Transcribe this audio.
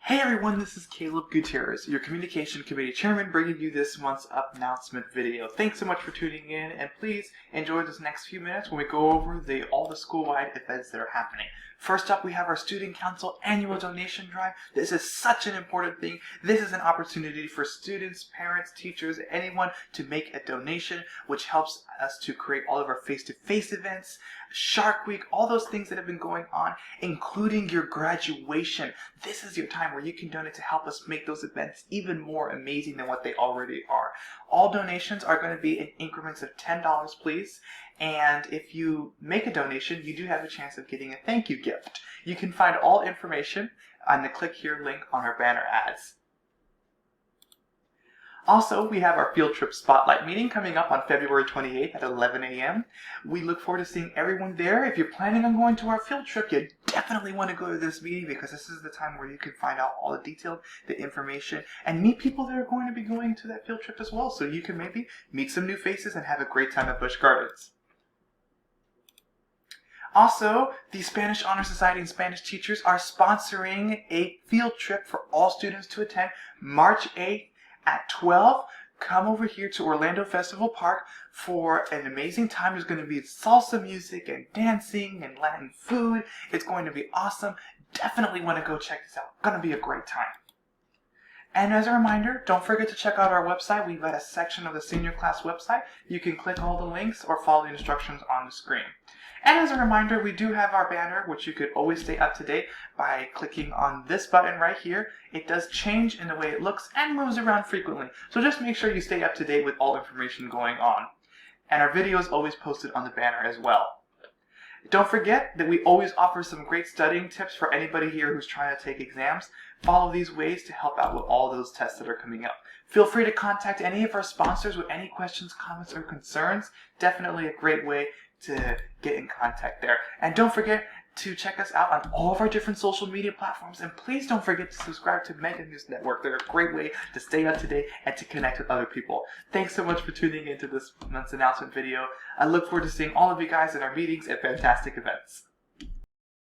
Hey everyone, this is Caleb Gutierrez, your Communication Committee Chairman, bringing you this month's announcement video. Thanks so much for tuning in, and please enjoy this next few minutes when we go over all the school-wide events that are happening. First up, we have our Student Council Annual Donation Drive. This is such an important thing. This is an opportunity for students, parents, teachers, anyone to make a donation, which helps us to create all of our face-to-face events, Shark Week, all those things that have been going on, including your graduation. This is your time where you can donate to help us make those events even more amazing than what they already are. All donations are going to be in increments of $10, please. And if you make a donation, you do have a chance of getting a thank you gift. You can find all information on the click here link on our banner ads. Also, we have our field trip spotlight meeting coming up on February 28th at 11 a.m. We look forward to seeing everyone there. If you're planning on going to our field trip, you definitely want to go to this meeting because this is the time where you can find out all the detail, the information, and meet people that are going to be going to that field trip as well. So you can maybe meet some new faces and have a great time at Busch Gardens. Also, the Spanish Honor Society and Spanish teachers are sponsoring a field trip for all students to attend March 8th at 12. Come over here to Orlando Festival Park for an amazing time. There's going to be salsa music and dancing and Latin food. It's going to be awesome. Definitely want to go check this out. Going to be a great time. And as a reminder, don't forget to check out our website. We've got a section of the senior class website. You can click all the links or follow the instructions on the screen. And as a reminder, we do have our banner, which you could always stay up to date by clicking on this button right here. It does change in the way it looks and moves around frequently. So just make sure you stay up to date with all information going on. And our video is always posted on the banner as well. Don't forget that we always offer some great studying tips for anybody here who's trying to take exams. Follow these ways to help out with all those tests that are coming up. Feel free to contact any of our sponsors with any questions, comments, or concerns. Definitely a great way to get in contact there. And don't forget to check us out on all of our different social media platforms. And please don't forget to subscribe to Mega News Network. They're a great way to stay up to date and to connect with other people. Thanks so much for tuning into this month's announcement video. I look forward to seeing all of you guys in our meetings and fantastic events.